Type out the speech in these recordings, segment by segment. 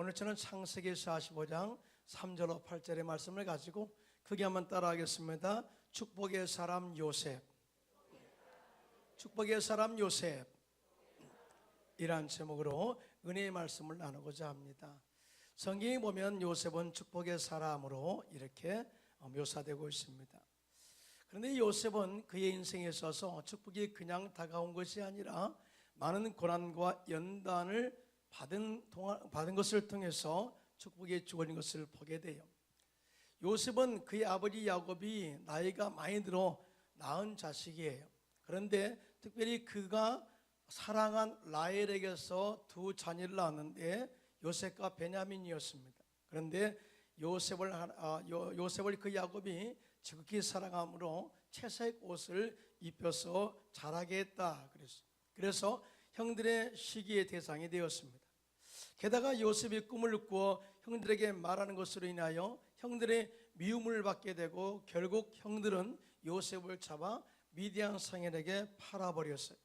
오늘 저는 창세기 45장 3절로 8절의 말씀을 가지고 크게 한번 따라하겠습니다. 축복의 사람 요셉, 축복의 사람 요셉, 이란 제목으로 은혜의 말씀을 나누고자 합니다. 성경에 보면 요셉은 축복의 사람으로 이렇게 묘사되고 있습니다. 그런데 요셉은 그의 인생에 있어서 축복이 그냥 다가온 것이 아니라 많은 고난과 연단을 받은 것을 통해서 축복이 주어진 것을 보게 돼요. 요셉은 그의 아버지 야곱이 나이가 많이 들어 낳은 자식이에요. 그런데 특별히 그가 사랑한 라헬에게서 두 자녀를 낳았는데 요셉과 베냐민이었습니다. 그런데 요셉을 그 야곱이 지극히 사랑함으로 채색 옷을 입혀서 자라게 했다. 그래서 형들의 시기의 대상이 되었습니다. 게다가 요셉이 꿈을 꾸어 형들에게 말하는 것으로 인하여 형들의 미움을 받게 되고 결국 형들은 요셉을 잡아 미디안 상인에게 팔아버렸어요.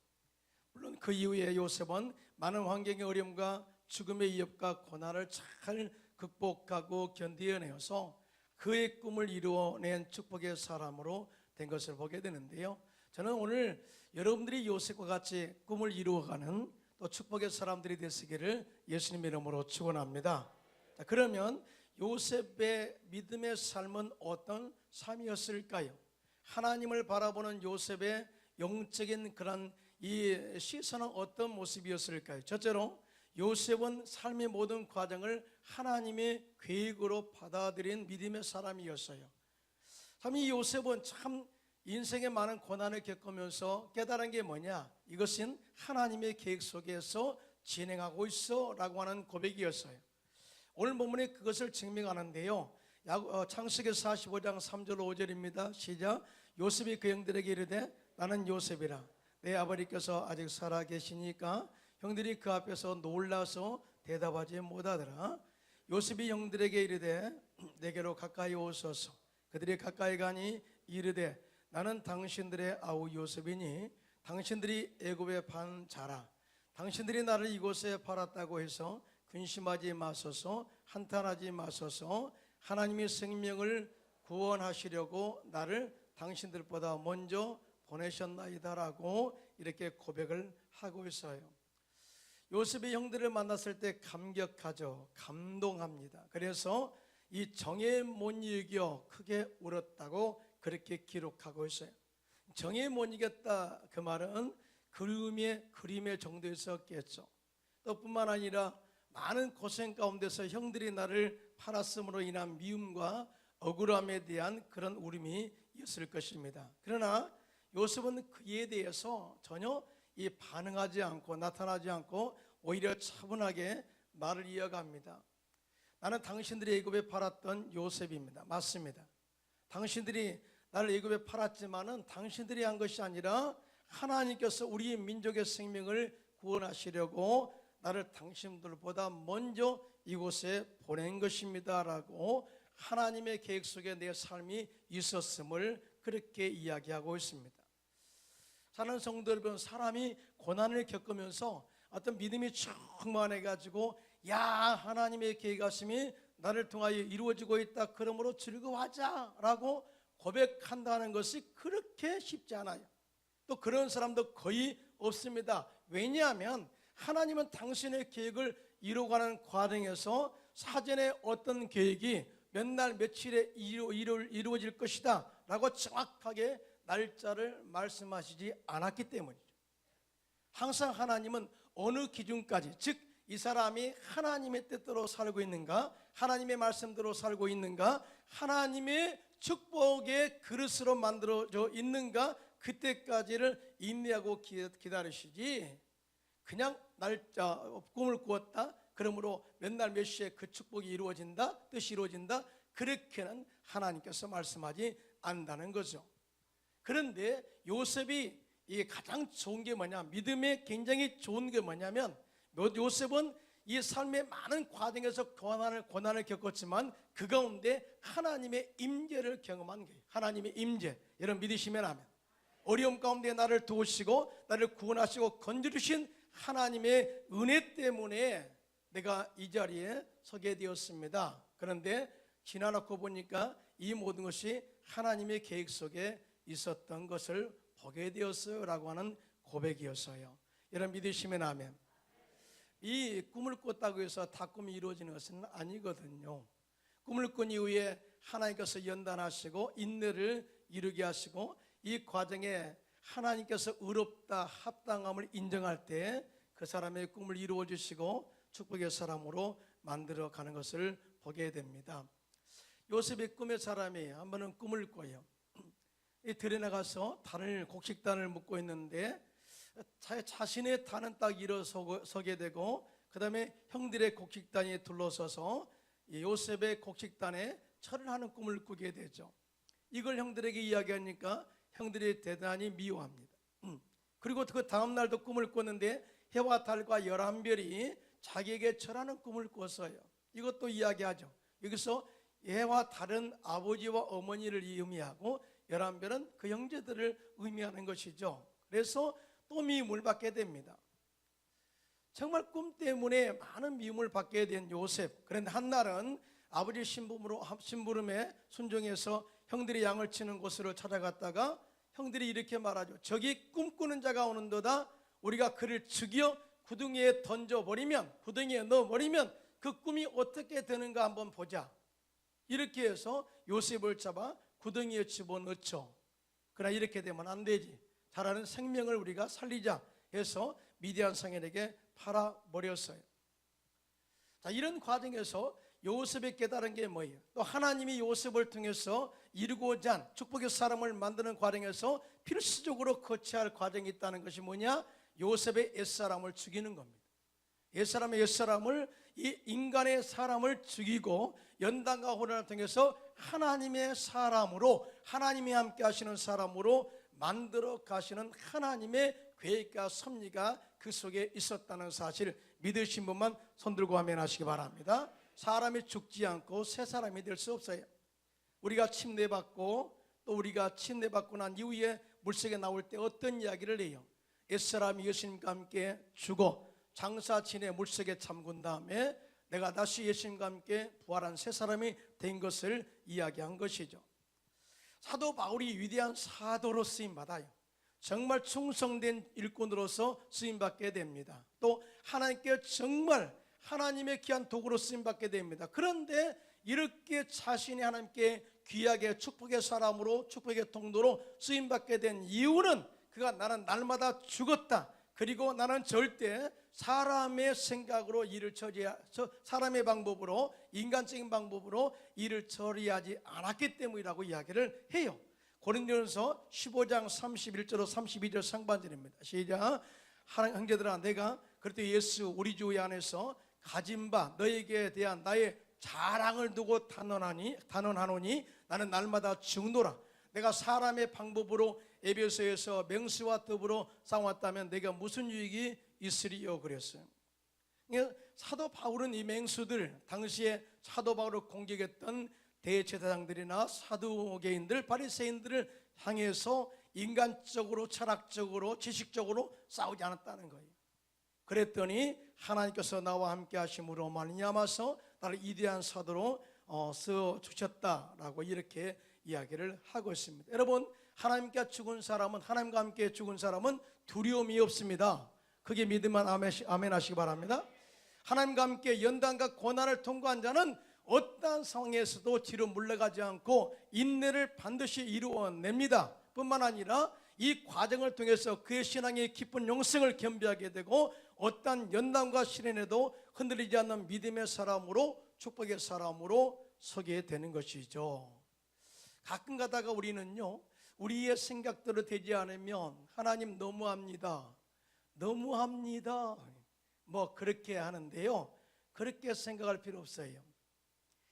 물론 그 이후에 요셉은 많은 환경의 어려움과 죽음의 위협과 고난을 잘 극복하고 견디어내어서 그의 꿈을 이루어낸 축복의 사람으로 된 것을 보게 되는데요, 저는 오늘 여러분들이 요셉과 같이 꿈을 이루어가는 또 축복의 사람들이 되시기를 예수님의 이름으로 축원합니다. 자, 그러면 요셉의 믿음의 삶은 어떤 삶이었을까요? 하나님을 바라보는 요셉의 영적인 그런 이 시선은 어떤 모습이었을까요? 첫째로 요셉은 삶의 모든 과정을 하나님의 계획으로 받아들인 믿음의 사람이었어요. 참 이 요셉은 참 인생에 많은 고난을 겪으면서 깨달은 게 뭐냐? 이것은 하나님의 계획 속에서 진행하고 있어 라고 하는 고백이었어요. 오늘 본문에 그것을 증명하는데요, 창세기 45장 3절 5절입니다 시작. 요셉이 그 형들에게 이르되 나는 요셉이라 내 아버지께서 아직 살아 계시니까 형들이 그 앞에서 놀라서 대답하지 못하더라. 요셉이 형들에게 이르되 내게로 가까이 오소서. 그들이 가까이 가니 이르되 나는 당신들의 아우 요셉이니 당신들이 애굽의 반 자라. 당신들이 나를 이곳에 팔았다고 해서 근심하지 마소서, 한탄하지 마소서. 하나님이 생명을 구원하시려고 나를 당신들보다 먼저 보내셨나이다라고 이렇게 고백을 하고 있어요. 요셉이 형들을 만났을 때 감격하죠. 감동합니다. 그래서 이 정에 못 이겨 크게 울었다고 그렇게 기록하고 있어요. 정에 못 이겼다, 그 말은 그림의 정도에 썼겠죠. 또 뿐만 아니라 많은 고생 가운데서 형들이 나를 팔았음으로 인한 미움과 억울함에 대한 그런 울음이 있을 것입니다. 그러나 요셉은 그에 대해서 전혀 반응하지 않고 나타나지 않고 오히려 차분하게 말을 이어갑니다. 나는 당신들이 애굽에 팔았던 요셉입니다. 맞습니다. 당신들이 나를 애굽에 팔았지만은 당신들이 한 것이 아니라 하나님께서 우리 민족의 생명을 구원하시려고 나를 당신들보다 먼저 이곳에 보낸 것입니다 라고 하나님의 계획 속에 내 삶이 있었음을 그렇게 이야기하고 있습니다. 사랑하는 성도 여러분, 사람이 고난을 겪으면서 어떤 믿음이 충만해가지고 야, 하나님의 계획하심이 나를 통하여 이루어지고 있다, 그러므로 즐거워하자 라고 고백한다는 것이 그렇게 쉽지 않아요. 또 그런 사람도 거의 없습니다. 왜냐하면 하나님은 당신의 계획을 이루어가는 과정에서 사전에 어떤 계획이 몇 날 며칠에 이루어질 것이다 라고 정확하게 날짜를 말씀하시지 않았기 때문이죠. 항상 하나님은 어느 기준까지, 즉 이 사람이 하나님의 뜻대로 살고 있는가, 하나님의 말씀대로 살고 있는가, 하나님의 축복의 그릇으로 만들어져 있는가, 그때까지를 인내하고 기다리시지 그냥 날짜 꿈을 꾸었다, 그러므로 몇 날 몇 시에 그 축복이 이루어진다, 뜻이 이루어진다, 그렇게는 하나님께서 말씀하지 않는다는 거죠. 그런데 요셉이 이 가장 좋은 게 뭐냐, 믿음에 굉장히 좋은 게 뭐냐면, 요셉은 이 삶의 많은 과정에서 고난을 겪었지만 그 가운데 하나님의 임재를 경험한 거예요. 하나님의 임재, 여러분 믿으시면 아멘. 어려움 가운데 나를 도우시고 나를 구원하시고 건져주신 하나님의 은혜 때문에 내가 이 자리에 서게 되었습니다. 그런데 지나놓고 보니까 이 모든 것이 하나님의 계획 속에 있었던 것을 보게 되었어요 라고 하는 고백이었어요. 여러분 믿으시면 아멘. 이 꿈을 꿨다고 해서 다 꿈이 이루어지는 것은 아니거든요. 꿈을 꾼 이후에 하나님께서 연단하시고 인내를 이루게 하시고 이 과정에 하나님께서 의롭다 합당함을 인정할 때 그 사람의 꿈을 이루어 주시고 축복의 사람으로 만들어 가는 것을 보게 됩니다. 요셉의 꿈의 사람이 한 번은 꿈을 꿔요. 이 들에 나가서 단을 곡식단을 묶고 있는데 자신의 단은 딱 일어서게 되고 그 다음에 형들의 곡식단이 둘러서서 요셉의 곡식단에 철을 하는 꿈을 꾸게 되죠. 이걸 형들에게 이야기하니까 형들이 대단히 미워합니다. 그리고 그 다음날도 꿈을 꿨는데 해와 달과 11별이 자기에게 절하는 꿈을 꿨어요. 이것도 이야기하죠. 여기서 해와 달은 아버지와 어머니를 의미하고 11별은 그 형제들을 의미하는 것이죠. 그래서 또 미움을 받게 됩니다. 정말 꿈 때문에 많은 미움을 받게 된 요셉. 그런데 한날은 아버지 심부름에 순종해서 형들이 양을 치는 곳으로 찾아갔다가 형들이 이렇게 말하죠. 저기 꿈꾸는 자가 오는도다. 우리가 그를 죽여 구덩이에 던져버리면, 구덩이에 넣어버리면 그 꿈이 어떻게 되는가 한번 보자. 이렇게 해서 요셉을 잡아 구덩이에 집어넣죠. 그러나 이렇게 되면 안 되지. 자라는 생명을 우리가 살리자 해서 미디안 상인에게 팔아버렸어요. 자, 이런 과정에서 요셉이 깨달은 게 뭐예요? 또 하나님이 요셉을 통해서 이루고자 한 축복의 사람을 만드는 과정에서 필수적으로 거쳐야 할 과정이 있다는 것이 뭐냐? 요셉의 옛사람을 죽이는 겁니다. 옛사람의 옛사람을, 이 인간의 사람을 죽이고 연단과 호련을 통해서 하나님의 사람으로, 하나님이 함께 하시는 사람으로 만들어 가시는 하나님의 계획과 섭리가 그 속에 있었다는 사실 믿으신 분만 손들고 아멘 하시기 바랍니다. 사람이 죽지 않고 새 사람이 될 수 없어요. 우리가 침례받고 또 우리가 침례받고 난 이후에 물속에 나올 때 어떤 이야기를 해요? 옛사람이 예수님과 함께 죽어 장사 지내 물속에 잠근 다음에 내가 다시 예수님과 함께 부활한 새 사람이 된 것을 이야기한 것이죠. 사도 바울이 위대한 사도로 쓰임받아요. 정말 충성된 일꾼으로서 쓰임받게 됩니다. 또 하나님께 정말 하나님의 귀한 도구로 쓰임받게 됩니다. 그런데 이렇게 자신이 하나님께 귀하게 축복의 사람으로, 축복의 통로로 쓰임받게 된 이유는 그가 나는 날마다 죽었다. 그리고 나는 절대 사람의 생각으로 일을 사람의 방법으로, 인간적인 방법으로 일을 처리하지 않았기 때문이라고 이야기를 해요. 고린도전서 15장 31절로 32절 상반절입니다. 시작. 형제들아, 내가 그리스도 예수 우리 주 안에서 가진 바 너에게 대한 나의 자랑을 두고 단언하노니 나는 날마다 죽노라. 내가 사람의 방법으로 에베소에서 맹수와 더불어 싸웠다면 내가 무슨 유익이 있으리요 그랬어요. 사도 바울은 이 맹수들, 당시에 사도 바울을 공격했던 대제사장들이나 사두개인들, 바리새인들을 향해서 인간적으로, 철학적으로, 지식적으로 싸우지 않았다는 거예요. 그랬더니 하나님께서 나와 함께 하심으로 말미암아서 나를 위대한 사도로 써주셨다라고 이렇게 이야기를 하고 있습니다. 여러분, 하나님과 죽은 사람은, 하나님과 함께 죽은 사람은 두려움이 없습니다. 그게 믿으면 아멘 하시기 바랍니다. 하나님과 함께 연단과 고난을 통과한 자는 어떠한 상황에서도 뒤로 물러가지 않고 인내를 반드시 이루어냅니다. 뿐만 아니라 이 과정을 통해서 그의 신앙의 깊은 영성을 겸비하게 되고 어떠한 연단과 시련에도 흔들리지 않는 믿음의 사람으로, 축복의 사람으로 서게 되는 것이죠. 가끔 가다가 우리는요, 우리의 생각대로 되지 않으면 하나님 너무합니다, 뭐 그렇게 하는데요, 그렇게 생각할 필요 없어요.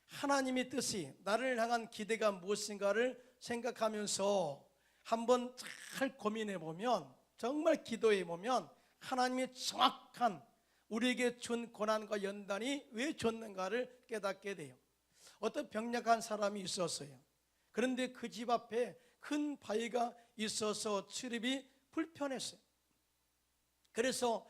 하나님의 뜻이, 나를 향한 기대가 무엇인가를 생각하면서 한번 잘 고민해 보면, 정말 기도해 보면 하나님의 정확한 우리에게 준 고난과 연단이 왜 줬는가를 깨닫게 돼요. 어떤 병약한 사람이 있었어요. 그런데 그 집 앞에 큰 바위가 있어서 출입이 불편했어요. 그래서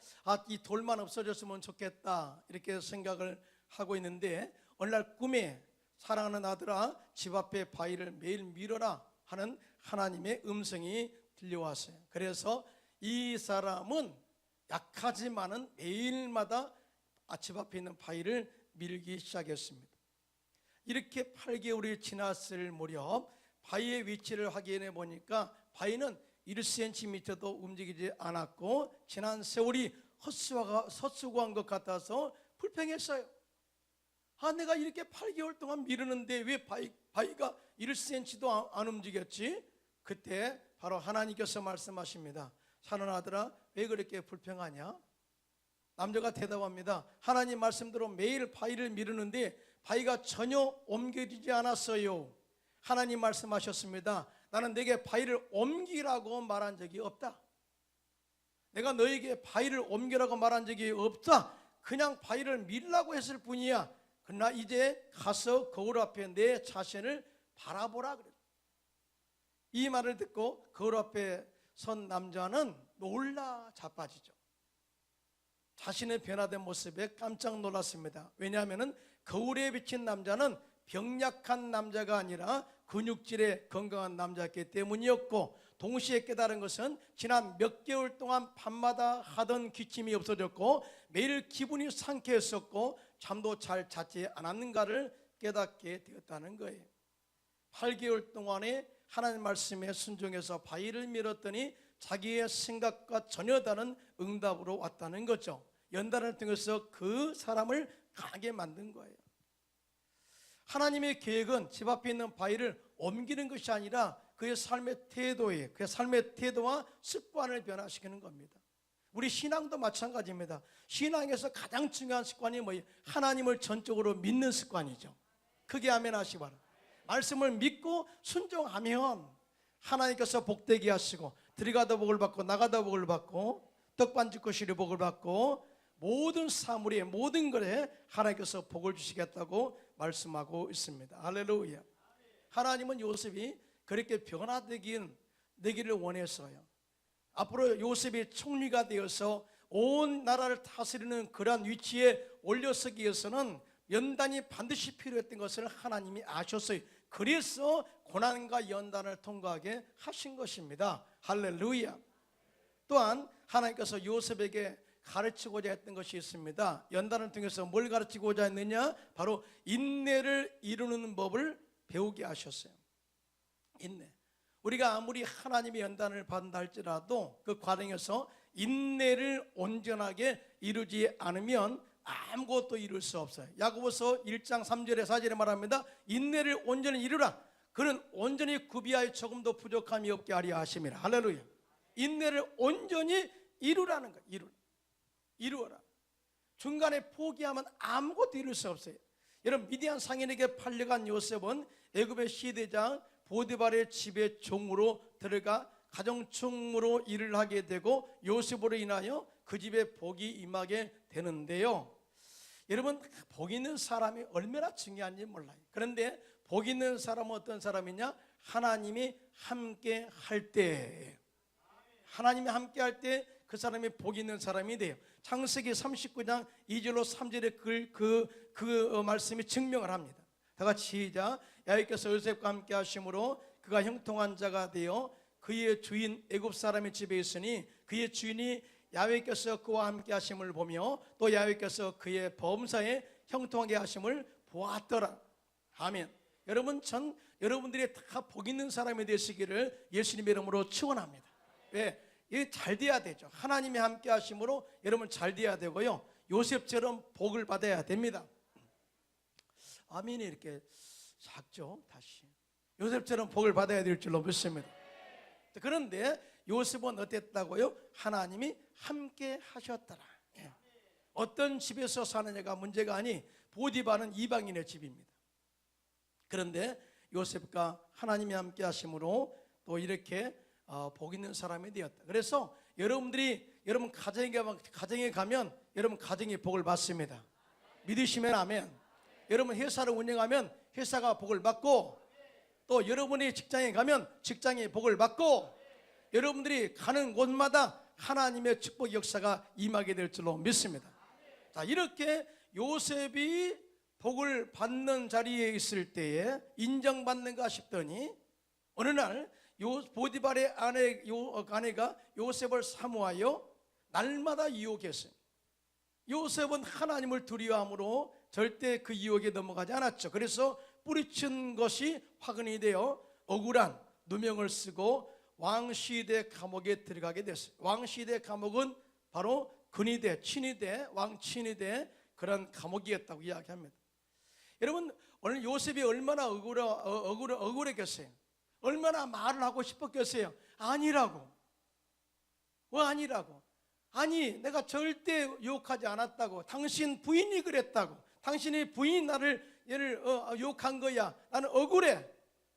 이 돌만 없어졌으면 좋겠다 이렇게 생각을 하고 있는데, 어느 날 꿈에 사랑하는 아들아 집 앞에 바위를 매일 밀어라 하는 하나님의 음성이 들려왔어요. 그래서 이 사람은 약하지만은 매일마다 집 앞에 있는 바위를 밀기 시작했습니다. 이렇게 8개월이 지났을 무렵 바위의 위치를 확인해 보니까 바위는 1cm도 움직이지 않았고 지난 세월이 헛수고한 것 같아서 불평했어요. 내가 이렇게 8개월 동안 미루는데 왜 바위가 1cm도 안 움직였지? 그때 바로 하나님께서 말씀하십니다. 사는 아들아 왜 그렇게 불평하냐? 남자가 대답합니다. 하나님 말씀대로 매일 바위를 미루는데 바위가 전혀 옮겨지지 않았어요. 하나님 말씀하셨습니다. 나는 내게 바위를 옮기라고 말한 적이 없다. 내가 너에게 바위를 옮기라고 말한 적이 없다. 그냥 바위를 밀라고 했을 뿐이야. 그러나 이제 가서 거울 앞에 내 자신을 바라보라 그랬다. 이 말을 듣고 거울 앞에 선 남자는 놀라 자빠지죠. 자신의 변화된 모습에 깜짝 놀랐습니다. 왜냐하면 거울에 비친 남자는 병약한 남자가 아니라 근육질의 건강한 남자였기 때문이었고, 동시에 깨달은 것은 지난 몇 개월 동안 밤마다 하던 기침이 없어졌고 매일 기분이 상쾌했었고 잠도 잘 잤지 않았는가를 깨닫게 되었다는 거예요. 8개월 동안에 하나님 말씀에 순종해서 바위를 밀었더니 자기의 생각과 전혀 다른 응답으로 왔다는 거죠. 연단을 통해서 그 사람을 강하게 만든 거예요. 하나님의 계획은 집 앞에 있는 바위를 옮기는 것이 아니라 그의 삶의 태도와 습관을 변화시키는 겁니다. 우리 신앙도 마찬가지입니다. 신앙에서 가장 중요한 습관이 뭐예요? 하나님을 전적으로 믿는 습관이죠. 크게 아멘 하시기 바랍니다. 말씀을 믿고 순종하면 하나님께서 복되게 하시고 들어가다 복을 받고 나가다 복을 받고 떡반죽 거시리 복을 받고 모든 사물에 모든 것에 하나님께서 복을 주시겠다고 말씀하고 있습니다. 할렐루야. 하나님은 요셉이 그렇게 변화되기를 원했어요. 앞으로 요셉이 총리가 되어서 온 나라를 다스리는 그러한 위치에 올려서기 위해서는 연단이 반드시 필요했던 것을 하나님이 아셨어요. 그래서 고난과 연단을 통과하게 하신 것입니다. 할렐루야. 또한 하나님께서 요셉에게 가르치고자 했던 것이 있습니다. 연단을 통해서 뭘 가르치고자 했느냐? 바로 인내를 이루는 법을 배우게 하셨어요. 인내. 우리가 아무리 하나님의 연단을 받는다 할지라도 그 과정에서 인내를 온전하게 이루지 않으면 아무것도 이룰 수 없어요. 야고보서 1장 3절에 4절에 말합니다. 인내를 온전히 이루라. 그는 온전히 구비하여 조금도 부족함이 없게 하려 하심이라. 할렐루야. 인내를 온전히 이루라는 거예요. 이루어라. 중간에 포기하면 아무것도 이룰 수 없어요. 여러분, 미디안 상인에게 팔려간 요셉은 애굽의 시대장 보디발의 집에 종으로 들어가 가정총무로 일을 하게 되고 요셉으로 인하여 그 집에 복이 임하게 되는데요. 여러분, 복 있는 사람이 얼마나 중요한지 몰라요. 그런데 복 있는 사람은 어떤 사람이냐? 하나님이 함께 할 때, 하나님이 함께 할 때 그 사람이 복 있는 사람이 돼요. 창세기 39장 2절로 3절의 그 말씀이 증명을 합니다. 다 같이 시작. 야훼께서 요셉과 함께 하심으로 그가 형통한 자가 되어 그의 주인 애굽 사람의 집에 있으니 그의 주인이 야훼께서 그와 함께 하심을 보며 또 야훼께서 그의 범사에 형통하게 하심을 보았더라. 아멘. 여러분들이 다 복 있는 사람이 되시기를 예수님의 이름으로 축원합니다. 왜? 이게 잘 돼야 되죠. 하나님이 함께 하심으로 여러분 잘 돼야 되고요. 요셉처럼 복을 받아야 됩니다. 아멘이 이렇게 작죠. 다시 요셉처럼 복을 받아야 될 줄로 믿습니다. 그런데 요셉은 어땠다고요? 하나님이 함께 하셨더라. 어떤 집에서 사느냐가 문제가 아니 보디발은 이방인의 집입니다. 그런데 요셉과 하나님이 함께 하심으로 또 이렇게 복 있는 사람이 되었다. 그래서 여러분 가정에 가면 여러분 가정이 복을 받습니다. 믿으시면 아멘. 여러분 회사를 운영하면 회사가 복을 받고 또 여러분이 직장에 가면 직장이 복을 받고 여러분들이 가는 곳마다 하나님의 축복 역사가 임하게 될 줄로 믿습니다. 자, 이렇게 요셉이 복을 받는 자리에 있을 때에 인정받는가 싶더니 어느 날 보디발의 아내가 요셉을 사모하여 날마다 유혹했어요. 요셉은 하나님을 두려워함으로 절대 그 유혹에 넘어가지 않았죠. 그래서 뿌리친 것이 화근이 되어 억울한 누명을 쓰고 왕시대 감옥에 들어가게 됐어요. 왕시대 감옥은 바로 근위대, 친위대, 왕친위대 그런 감옥이었다고 이야기합니다. 여러분, 오늘 요셉이 얼마나 억울했겠어요? 얼마나 말을 하고 싶었겠어요? 아니라고. 왜 아니라고? 아니, 내가 절대 유혹하지 않았다고. 당신 부인이 그랬다고. 당신의 부인이 나를 유혹한 거야. 나는 억울해.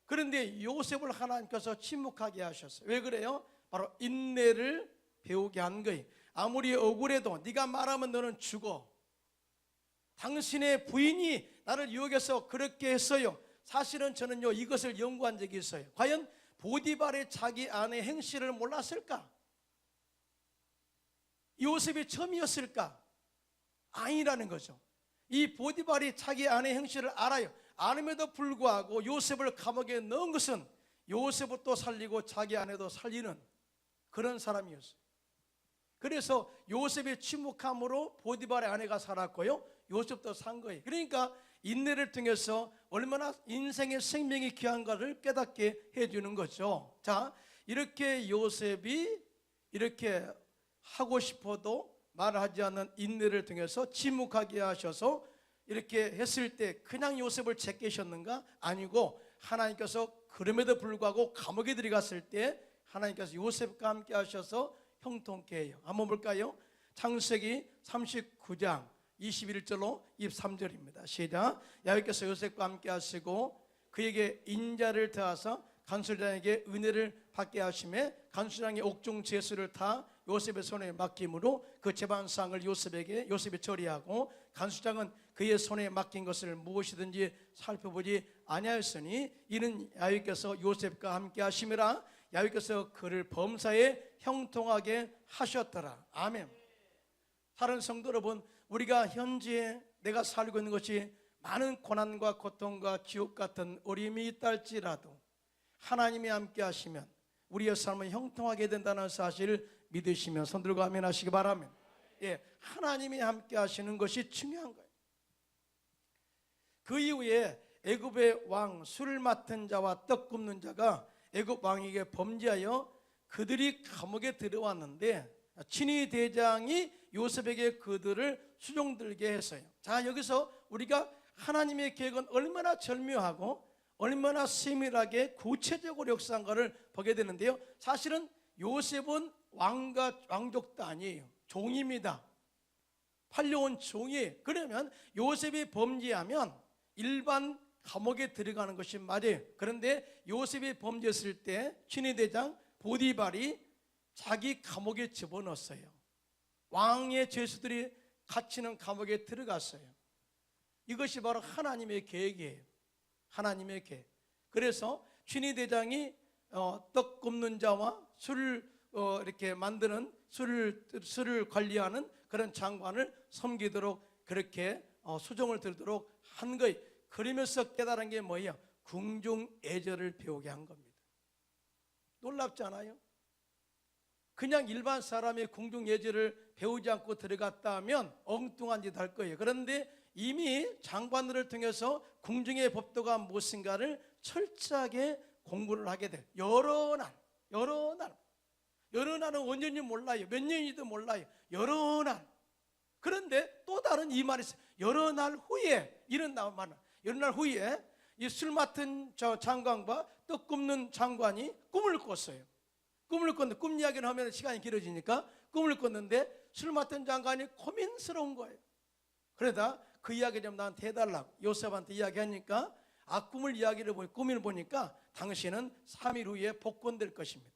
그런데 요셉을 하나님께서 침묵하게 하셨어요. 왜 그래요? 바로 인내를 배우게 한 거예요. 아무리 억울해도 네가 말하면 너는 죽어. 당신의 부인이 나를 유혹해서 그렇게 했어요. 사실은 저는요 이것을 연구한 적이 있어요. 과연 보디발의 자기 아내 행실을 몰랐을까? 요셉이 처음이었을까? 아니라는 거죠. 이 보디발이 자기 아내 행실을 알아요. 아님에도 불구하고 요셉을 감옥에 넣은 것은 요셉도 살리고 자기 아내도 살리는 그런 사람이었어요. 그래서 요셉의 침묵함으로 보디발의 아내가 살았고요, 요셉도 산 거예요. 그러니까 인내를 통해서 얼마나 인생의 생명이 귀한가를 깨닫게 해주는 거죠. 자, 이렇게 요셉이 이렇게 하고 싶어도 말하지 않는 인내를 통해서 침묵하게 하셔서 이렇게 했을 때 그냥 요셉을 제끼셨는가? 아니고 하나님께서 그럼에도 불구하고 감옥에 들어갔을 때 하나님께서 요셉과 함께 하셔서 형통케 해요. 한번 볼까요? 창세기 39장 21절로 23절입니다. 시작. 야훼께서 요셉과 함께 하시고 그에게 인자를 더하사 간수장에게 은혜를 받게 하시매 간수장의 옥중 제수를 타 요셉의 손에 맡김으로 그 제반상을 요셉이 처리하고 간수장은 그의 손에 맡긴 것을 무엇이든지 살펴보지 아니하였으니 이는 야훼께서 요셉과 함께 하심이라. 야훼께서 그를 범사에 형통하게 하셨더라. 아멘. 다른 성도 여러분, 우리가 현재 내가 살고 있는 것이 많은 고난과 고통과 지옥 같은 어려움이 있다 할지라도 하나님이 함께 하시면 우리의 삶은 형통하게 된다는 사실을 믿으시면 손 들고 아멘 하시기 바랍니다. 예, 하나님이 함께 하시는 것이 중요한 거예요. 그 이후에 애굽의 왕 술을 맡은 자와 떡 굽는 자가 애굽 왕에게 범죄하여 그들이 감옥에 들어왔는데 친위 대장이 요셉에게 그들을 수종들게 했어요. 자, 여기서 우리가 하나님의 계획은 얼마나 절묘하고 얼마나 세밀하게 구체적으로 역사한가를 보게 되는데요, 사실은 요셉은 왕족도 아니에요. 종입니다. 팔려온 종이에요. 그러면 요셉이 범죄하면 일반 감옥에 들어가는 것이 맞아요. 그런데 요셉이 범죄했을 때 친위대장 보디발이 자기 감옥에 집어넣었어요. 왕의 죄수들이 갇히는 감옥에 들어갔어요. 이것이 바로 하나님의 계획이에요. 하나님의 계획. 그래서 친위대장이 떡 굽는 자와 술을 이렇게 만드는 술을 관리하는 그런 장관을 섬기도록 그렇게 수종을 들도록 한 거예요. 그러면서 깨달은 게 뭐예요? 궁중애절을 배우게 한 겁니다. 놀랍지 않아요? 그냥 일반 사람의 궁중예절을 배우지 않고 들어갔다 하면 엉뚱한 짓 할 거예요. 그런데 이미 장관들을 통해서 궁중의 법도가 무엇인가를 철저하게 공부를 하게 돼요. 여러 날은 언제인지 몰라요. 몇 년이도 몰라요. 여러 날. 그런데 또 다른 이 말이 있어요. 여러 날 후에, 이런 말은 여러 날 후에 이 술 맡은 저 장관과 떡 굽는 장관이 꿈을 꿨어요. 꿈을 꿨는데, 꿈 이야기를 하면 시간이 길어지니까 꿈을 꿨는데 술 맡은 장관이 고민스러운 거예요. 그러다 그 이야기 좀 나한테 해달라고 요셉한테 이야기하니까, 꿈을 보니까 당신은 3일 후에 복권될 것입니다.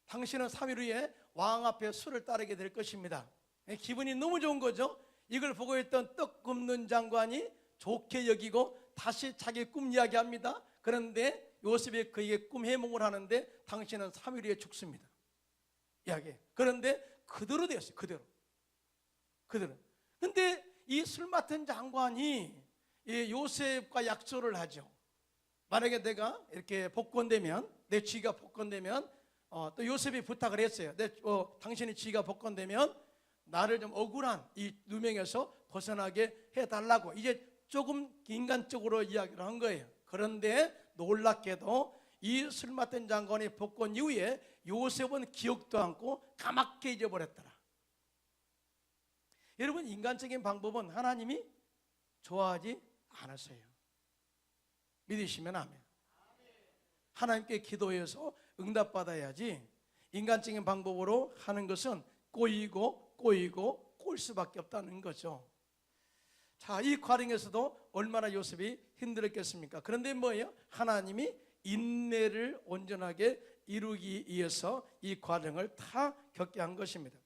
당신은 3일 후에 왕 앞에 술을 따르게 될 것입니다. 기분이 너무 좋은 거죠. 이걸 보고 있던 떡 굽는 장관이 좋게 여기고 다시 자기 꿈 이야기합니다. 그런데 요셉이 그에게 꿈 해몽을 하는데 당신은 3일 후에 죽습니다. 이야기. 그런데 그대로 되었어요. 그대로. 근데 이 술 맡은 장관이 이 요셉과 약속을 하죠. 만약에 내가 이렇게 복권되면, 내 지위가 복권되면, 또 요셉이 부탁을 했어요. 당신의 지위가 복권되면 나를 좀 억울한 이 누명에서 벗어나게 해달라고. 이제 조금 인간적으로 이야기를 한 거예요. 그런데 놀랍게도 이 술 맡은 장관의 복권 이후에 요셉은 기억도 않고 까맣게 잊어버렸더라. 여러분, 인간적인 방법은 하나님이 좋아하지 않으세요. 믿으시면 아멘. 하나님께 기도해서 응답받아야지, 인간적인 방법으로 하는 것은 꼬이고 꼬일 수밖에 없다는 거죠. 자, 이 과정에서도 얼마나 요셉이 힘들었겠습니까? 그런데 뭐예요? 하나님이 인내를 온전하게 이루기 위해서 이 과정을 다 겪게 한 것입니다.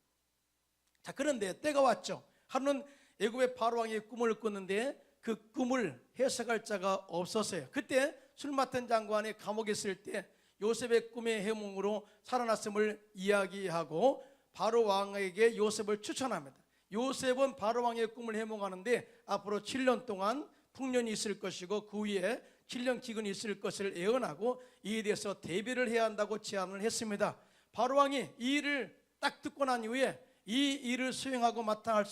자, 그런데 때가 왔죠. 하루는 애굽의 바로왕이 꿈을 꿨는데 그 꿈을 해석할 자가 없었어요. 그때 술 맡은 장관이 감옥에 있을 때 요셉의 꿈의 해몽으로 살아났음을 이야기하고 바로왕에게 요셉을 추천합니다. 요셉은 바로왕의 꿈을 해몽하는데 앞으로 7년 동안 풍년이 있을 것이고 그 후에 7년 기근이 있을 것을 예언하고 이에 대해서 대비를 해야 한다고 제안을 했습니다. 바로왕이 이 일을 딱 듣고 난 이후에 이 일을 수행하고 맡아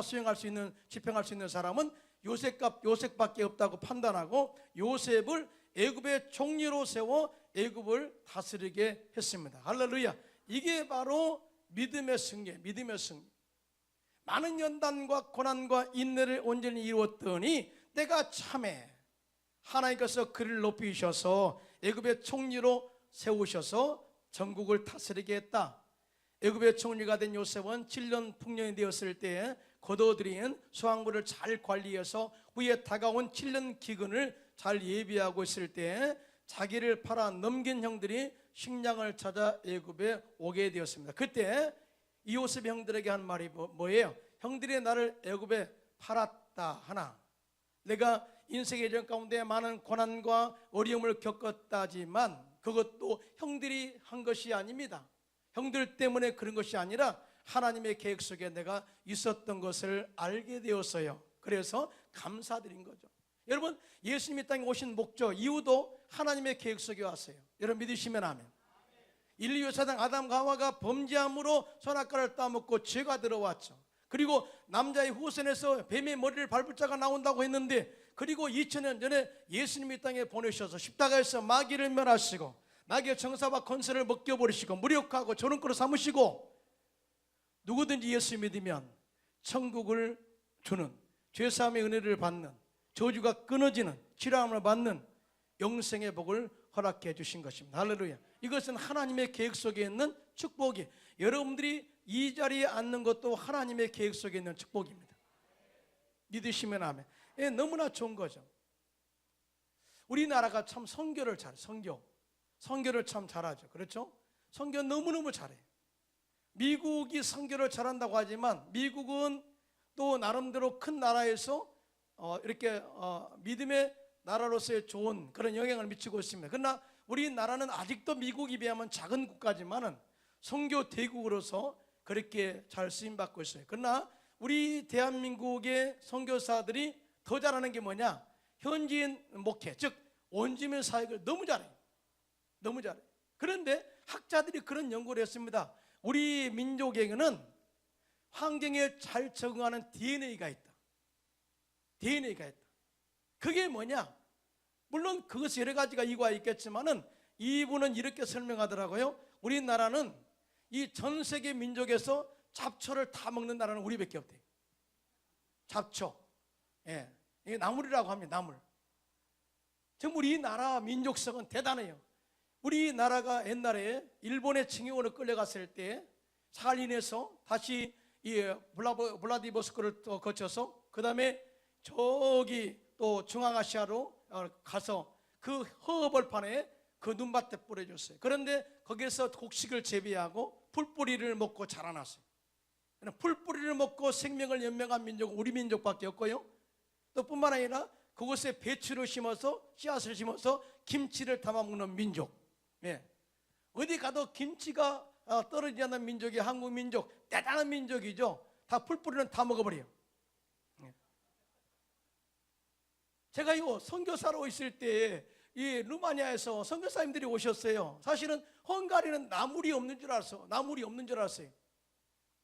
수행할 수 있는, 집행할 수 있는 사람은 요셉밖에 없다고 판단하고 요셉을 애굽의 총리로 세워 애굽을 다스리게 했습니다. 할렐루야. 이게 바로 믿음의 승리. 많은 연단과 고난과 인내를 온전히 이루었더니 때가 참에 하나님께서 그를 높이셔서 애굽의 총리로 세우셔서 전국을 다스리게 했다. 애굽의 총리가 된 요셉은 7년 풍년이 되었을 때에 거둬들인 수확물을 잘 관리해서 후에 다가온 7년 기근을 잘 예비하고 있을 때 자기를 팔아 넘긴 형들이 식량을 찾아 애굽에 오게 되었습니다. 그때 이 요셉 형들에게 한 말이 뭐예요? 형들이 나를 애굽에 팔았다 하나 내가 인생의 여정 가운데 많은 고난과 어려움을 겪었다지만 그것도 형들이 한 것이 아닙니다. 형들 때문에 그런 것이 아니라 하나님의 계획 속에 내가 있었던 것을 알게 되었어요. 그래서 감사드린 거죠. 여러분, 예수님이 땅에 오신 목적, 이유도 하나님의 계획 속에 왔어요. 여러분 믿으시면 아멘. 인류 사상 아담과 하와가 범죄함으로 선악과를 따먹고 죄가 들어왔죠. 그리고 남자의 후손에서 뱀의 머리를 밟을 자가 나온다고 했는데, 그리고 2000년 전에 예수님이 땅에 보내셔서 십자가에서 마귀를 멸하시고 마귀의 정사와 권세를 벗겨버리시고 무력하고 조롱거로 삼으시고 누구든지 예수 믿으면 천국을 주는, 죄사함의 은혜를 받는, 저주가 끊어지는, 치료함을 받는 영생의 복을 허락해 주신 것입니다. 할렐루야. 이것은 하나님의 계획 속에 있는 축복이, 여러분들이 이 자리에 앉는 것도 하나님의 계획 속에 있는 축복입니다. 믿으시면 아멘. 너무나 좋은 거죠. 우리나라가 참 선교를 잘해. 선교를 참 잘하죠. 그렇죠? 선교 너무너무 잘해. 미국이 선교를 잘한다고 하지만 미국은 또 나름대로 큰 나라에서 이렇게 믿음의 나라로서의 좋은 그런 영향을 미치고 있습니다. 그러나 우리나라는 아직도 미국에 비하면 작은 국가지만은 선교 대국으로서 그렇게 잘 쓰임받고 있어요. 그러나 우리 대한민국의 선교사들이 더 잘하는 게 뭐냐? 현지인 목회, 즉 원주민 사역을 너무 잘해요. 그런데 학자들이 그런 연구를 했습니다. 우리 민족에게는 환경에 잘 적응하는 DNA가 있다. 그게 뭐냐? 물론 그것이 여러 가지가 이유가 있겠지만은 이분은 이렇게 설명하더라고요. 우리나라는 이 전 세계 민족에서 잡초를 다 먹는 나라는 우리밖에 없대요. 잡초. 예. 이게 나물이라고 합니다. 나물. 정말 우리나라 민족성은 대단해요. 우리나라가 옛날에 일본의 징용으로 끌려갔을 때 살인해서 다시 이 블라디보스토크를 또 거쳐서 그 다음에 저기 또 중앙아시아로 가서 그 허허벌판에 그 눈밭에 뿌려줬어요. 그런데 거기에서 곡식을 재배하고 풀뿌리를 먹고 자라났어요. 풀뿌리를 먹고 생명을 연명한 민족은 우리 민족밖에 없고요. 또 뿐만 아니라 그곳에 배추를 심어서 씨앗을 심어서 김치를 담아먹는 민족. 예. 어디 가도 김치가 떨어지지 않는 민족이 한국 민족, 대단한 민족이죠. 다 풀뿌리는 다 먹어버려요. 제가 이거 선교사로 있을 때 이 루마니아에서 선교사님들이 오셨어요. 사실은 헝가리는 나물이 없는 줄 알았어요.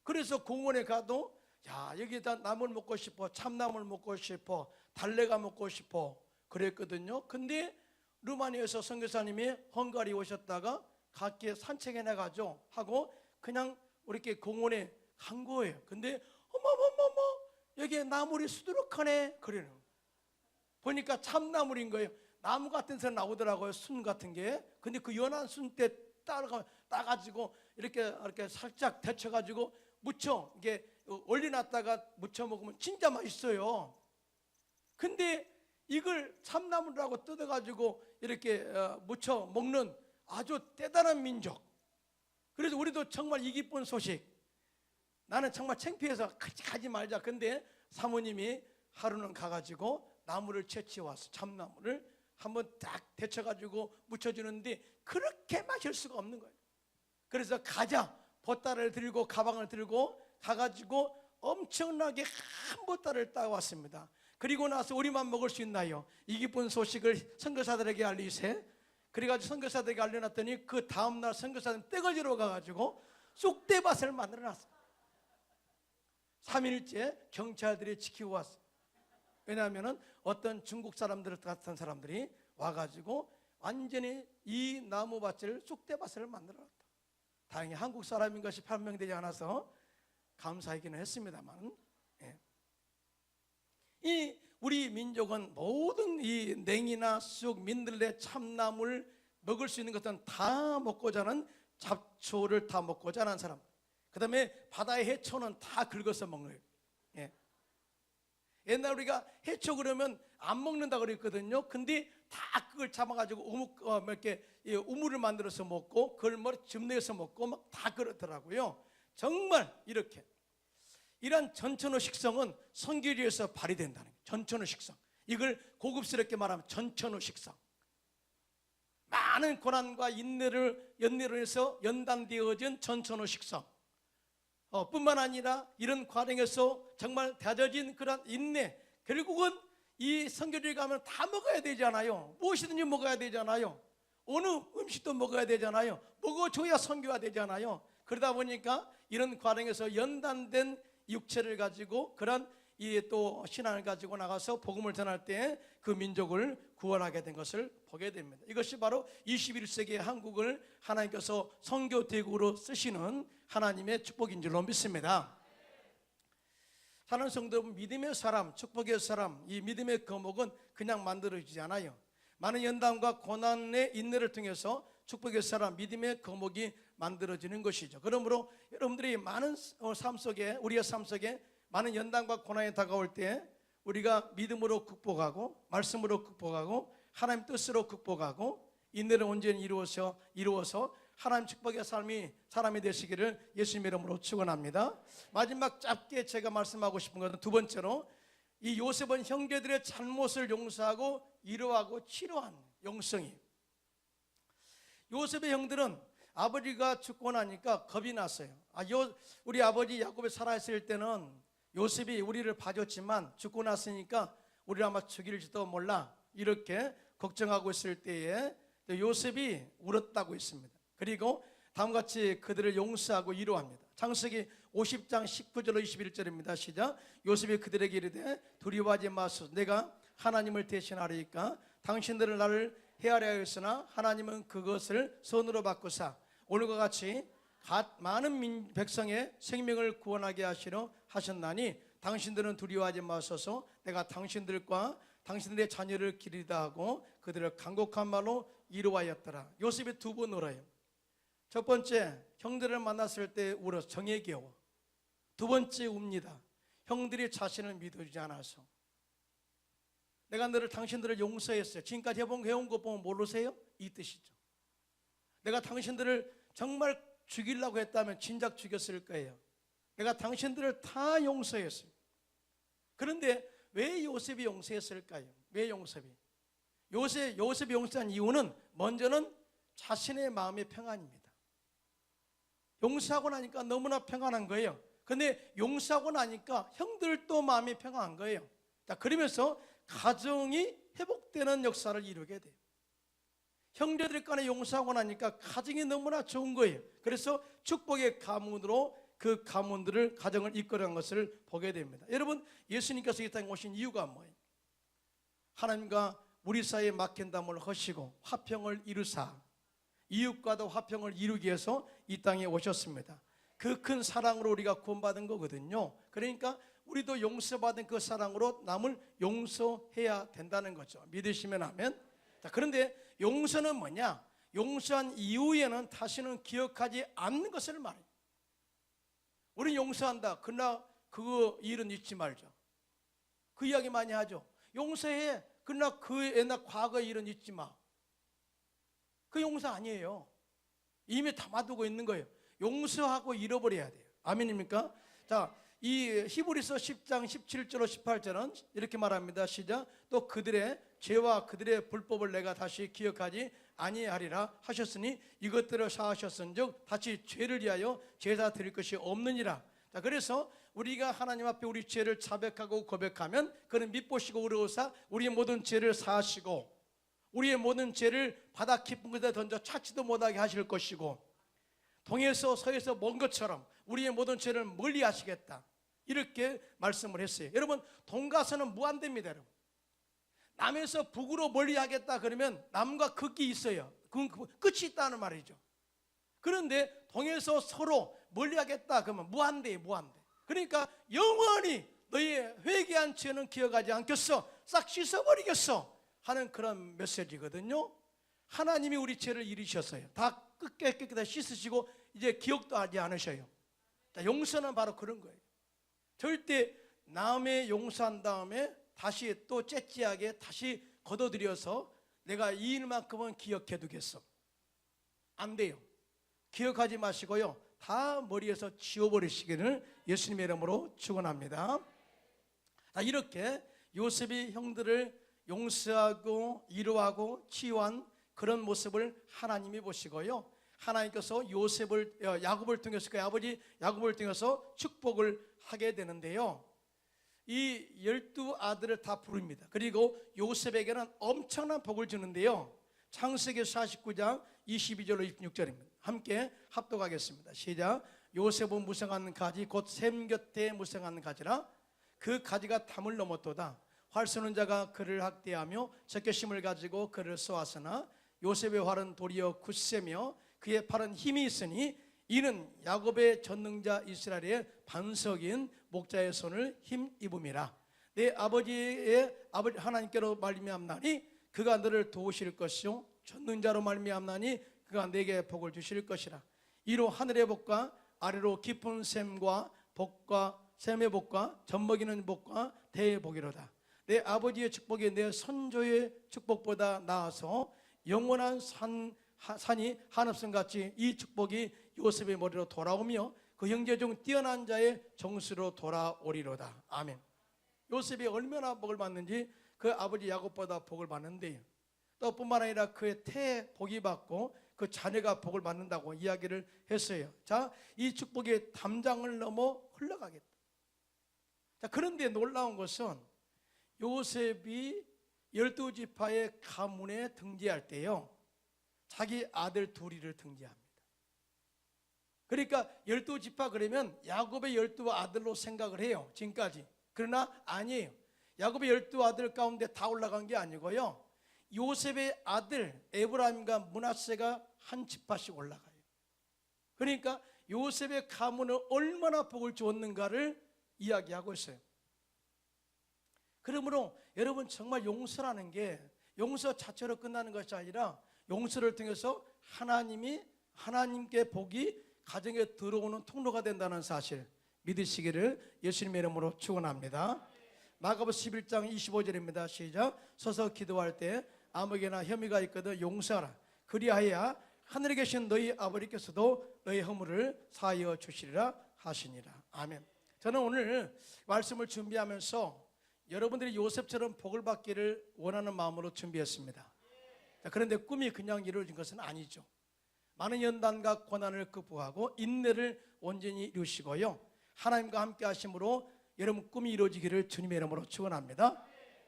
그래서 공원에 가도 야, 여기다 나물 먹고 싶어, 참나물 먹고 싶어, 달래가 먹고 싶어 그랬거든요. 근데 루마니아에서 선교사님이 헝가리 오셨다가 각기 산책해 나가죠 하고 그냥 이렇게 공원에 간 거예요. 근데 어머머머머 여기에 나물이 수두룩하네 그래요. 보니까 참나물인 거예요. 나무 같은 새 나오더라고요. 순 같은 게. 근데 그 연한 순대 따가지고 이렇게 살짝 데쳐가지고 무쳐 이게 올려놨다가 무쳐 먹으면 진짜 맛있어요. 근데 이걸 참나물이라고 뜯어가지고 이렇게 무쳐 먹는 아주 대단한 민족. 그래서 우리도 정말 이 기쁜 소식. 나는 정말 창피해서 가지 말자. 근데 사모님이 하루는 가가지고 나무를 채취와서 참나무를 한번 딱 데쳐가지고 무쳐주는데 그렇게 마실 수가 없는 거예요. 그래서 가자 보따리를 들고 가방을 들고 가가지고 엄청나게 한 보따리를 따왔습니다. 그리고 나서 우리만 먹을 수 있나요? 이 기쁜 소식을 선교사들에게 알리세. 그래가지고 선교사들에게 알려놨더니 그 다음날 선교사들은 떼거지로 가가지고 쑥대밭을 만들어놨어요. 3일째 경찰들이 지키고 왔어요. 왜냐하면 어떤 중국 사람들 같은 사람들이 와가지고 완전히 이 나무밭을 쑥대밭을 만들어놨다. 다행히 한국 사람인 것이 판명되지 않아서 감사하기는 했습니다만, 예. 이 우리 민족은 모든 이 냉이나 쑥, 민들레, 참나물 먹을 수 있는 것은 다 먹고자 하는 잡초를 다 먹고자 하는 사람. 그 다음에 바다의 해초는 다 긁어서 먹는 거예요. 예. 옛날 우리가 해초 그러면 안 먹는다 그랬거든요. 근데 다 그걸 잡아가지고 이렇게 우물을 만들어서 먹고 그걸 뭐 즙내서 먹고 막 다 그렇더라고요. 정말 이렇게 이런 전천후 식성은 선교지에서 발휘된다는 거예요. 전천후 식성. 이걸 고급스럽게 말하면 전천후 식성. 많은 고난과 연례로 해서 연단되어진 전천후 식성. 뿐만 아니라 이런 과정에서 정말 다져진 그런 인내. 결국은 이 선교지에 가면 다 먹어야 되잖아요. 무엇이든지 먹어야 되잖아요. 어느 음식도 먹어야 되잖아요. 먹어줘야 선교가 되잖아요. 그러다 보니까 이런 과정에서 연단된 육체를 가지고 그런 이 또 신앙을 가지고 나가서 복음을 전할 때 그 민족을 구원하게 된 것을 보게 됩니다. 이것이 바로 21세기의 한국을 하나님께서 선교 대국으로 쓰시는 하나님의 축복인 줄로 믿습니다. 사랑하는 성도 여러분, 믿음의 사람, 축복의 사람, 이 믿음의 거목은 그냥 만들어지지 않아요. 많은 연단과 고난의 인내를 통해서 축복의 사람, 믿음의 거목이 만들어지는 것이죠. 그러므로 여러분들이 많은 삶 속에, 우리의 삶 속에 많은 연단과 고난이 다가올 때 우리가 믿음으로 극복하고 말씀으로 극복하고 하나님 뜻으로 극복하고 인내를 온전히 이루어서 하나님 축복의 사람이 되시기를 예수님의 이름으로 축원합니다. 마지막 짧게 제가 말씀하고 싶은 것은 두 번째로 이 요셉은 형제들의 잘못을 용서하고 위로하고 치료한 영성이. 요셉의 형들은 아버지가 죽고 나니까 겁이 났어요. 우리 아버지 야곱이 살아있을 때는 요셉이 우리를 봐줬지만 죽고 났으니까 우리를 아마 죽일지도 몰라 이렇게 걱정하고 있을 때에 요셉이 울었다고 했습니다. 그리고 다음같이 그들을 용서하고 위로합니다. 창세기 50장 19절로 21절입니다. 시작. 요셉이 그들에게 이르되 두려워하지 마소서. 내가 하나님을 대신하리이까 당신들은 나를 헤아려 하였으나 하나님은 그것을 선으로 바꾸사 오늘과 같이 많은 백성의 생명을 구원하게 하시려 하셨나니 당신들은 두려워하지 마소서. 내가 당신들과 당신들의 자녀를 기리다 하고 그들을 간곡한 말로 위로하였더라. 요셉이 두 번 울어요. 첫 번째, 형들을 만났을 때 울어서 정예겨워. 두 번째 웁니다. 형들이 자신을 믿어주지 않아서. 내가 당신들을 용서했어요. 지금까지 해온 거 보면 모르세요? 이 뜻이죠. 내가 당신들을 정말 죽이려고 했다면 진작 죽였을 거예요. 내가 당신들을 다 용서했어요. 그런데 왜 요셉이 용서했을까요? 왜 요셉이 용서한 이유는 먼저는 자신의 마음의 평안입니다. 용서하고 나니까 너무나 평안한 거예요. 근데 용서하고 나니까 형들도 마음이 평안한 거예요. 자, 그러면서 가정이 회복되는 역사를 이루게 돼요. 형제들 간에 용서하고 나니까 가정이 너무나 좋은 거예요. 그래서 축복의 가문으로 그 가문들을, 가정을 이끌어간 것을 보게 됩니다. 여러분, 예수님께서 이 땅에 오신 이유가 뭐예요? 하나님과 우리 사이에 막힌 담을 허시고 화평을 이루사 이웃과도 화평을 이루기 위해서 이 땅에 오셨습니다. 그 큰 사랑으로 우리가 구원받은 거거든요. 그러니까 우리도 용서받은 그 사랑으로 남을 용서해야 된다는 거죠. 믿으시면 아멘. 자, 그런데 용서는 뭐냐? 용서한 이후에는 다시는 기억하지 않는 것을 말해요. 우리는 용서한다. 그러나 그 일은 잊지 말자. 그 이야기 많이 하죠. 용서해. 그러나 그 옛날 과거 일은 잊지 마. 그 용서 아니에요. 이미 담아두고 있는 거예요. 용서하고 잃어버려야 돼요. 아멘입니까? 자, 이 히브리서 10장 17절로 18절은 이렇게 말합니다. 시작. 또 그들의 죄와 그들의 불법을 내가 다시 기억하지 아니하리라 하셨으니 이것들을 사하셨은즉 다시 죄를 위하여 제사 드릴 것이 없느니라. 자, 그래서 우리가 하나님 앞에 우리 죄를 자백하고 고백하면 그는 밉보시고 의로우사 우리의 모든 죄를 사하시고 우리의 모든 죄를 바다 깊은 곳에 던져 찾지도 못하게 하실 것이고 동에서 서에서 먼 것처럼 우리의 모든 죄를 멀리 하시겠다, 이렇게 말씀을 했어요. 여러분, 동가서는 무한대입니다. 여러분, 남에서 북으로 멀리 하겠다 그러면 남과 극이 있어요. 그건 끝이 있다는 말이죠. 그런데 동에서 서로 멀리 하겠다 그러면 무한대예요. 무한대. 그러니까 영원히 너희의 회개한 죄는 기억하지 않겠어, 싹 씻어버리겠어 하는 그런 메시지거든요. 하나님이 우리 죄를 잃으셨어요. 다 깨끗하게 씻으시고 이제 기억도 하지 않으셔요. 자, 용서는 바로 그런 거예요. 절대 남의 용서한 다음에 다시 또 째찌하게 다시 걷어들여서 내가 이 일만큼은 기억해 두겠어, 안 돼요. 기억하지 마시고요, 다 머리에서 지워버리시기를 예수님의 이름으로 축원합니다. 자, 이렇게 요셉이 형들을 용서하고 위로하고 치유한 그런 모습을 하나님이 보시고요, 하나님께서 야곱을 통해서, 그 아버지 야곱을 통해서 축복을 하게 되는데요, 이 12아들을 다 부릅니다. 그리고 요셉에게는 엄청난 복을 주는데요, 창세기 49장 22절로 26절입니다. 함께 합독하겠습니다. 시작. 요셉은 무성한 가지 곧 샘 곁에 무성한 가지라. 그 가지가 담을 넘었도다. 활 쏘는 자가 그를 학대하며 적개심을 가지고 그를 쏘았으나 요셉의 활은 도리어 굳세며 그의 팔은 힘이 있으니 이는 야곱의 전능자 이스라엘의 반석인 목자의 손을 힘입음이라. 내 아버지의 아버지 하나님께로 말미암나니 그가 너를 도우실 것이요 전능자로 말미암나니 그가 내게 복을 주실 것이라. 이로 하늘의 복과 아래로 깊은 샘과 복과 샘의 복과 젖먹이는 복과 대의 복이로다. 내 아버지의 축복이 내 선조의 축복보다 나아서 영원한 산이 한없음같이 이 축복이 요셉의 머리로 돌아오며 그 형제 중 뛰어난 자의 정수로 돌아오리로다. 아멘. 요셉이 얼마나 복을 받는지 그 아버지 야곱보다 복을 받는데요, 또 뿐만 아니라 그의 태에 복이 받고 그 자녀가 복을 받는다고 이야기를 했어요. 자, 이 축복이 담장을 넘어 흘러가겠다. 자, 그런데 놀라운 것은 요셉이 12지파의 가문에 등재할 때요, 자기 아들 둘이를 등재합니다. 그러니까 12지파 그러면 야곱의 12아들로 생각을 해요, 지금까지. 그러나 아니에요. 야곱의 12아들 가운데 다 올라간 게 아니고요, 요셉의 아들 에브라임과 므낫세가 한 지파씩 올라가요. 그러니까 요셉의 가문은 얼마나 복을 주었는가를 이야기하고 있어요. 그러므로 여러분, 정말 용서라는 게 용서 자체로 끝나는 것이 아니라 용서를 통해서 하나님께 복이 가정에 들어오는 통로가 된다는 사실 믿으시기를 예수님의 이름으로 축원합니다. 마가복음 11장 25절입니다. 시작. 서서 기도할 때 아무에게나 혐의가 있거든 용서하라. 그리하여야 하늘에 계신 너희 아버지께서도 너희 허물을 사하여 주시리라 하시니라. 아멘. 저는 오늘 말씀을 준비하면서 여러분들이 요셉처럼 복을 받기를 원하는 마음으로 준비했습니다. 그런데 꿈이 그냥 이루어진 것은 아니죠. 많은 연단과 고난을 극복하고 인내를 온전히 이루시고요, 하나님과 함께 하심으로 여러분 꿈이 이루어지기를 주님의 이름으로 축원합니다.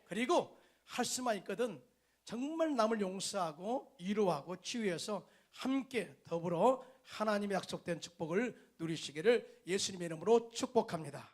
그리고 할 수만 있거든 정말 남을 용서하고 위로하고 치유해서 함께 더불어 하나님의 약속된 축복을 누리시기를 예수님의 이름으로 축복합니다.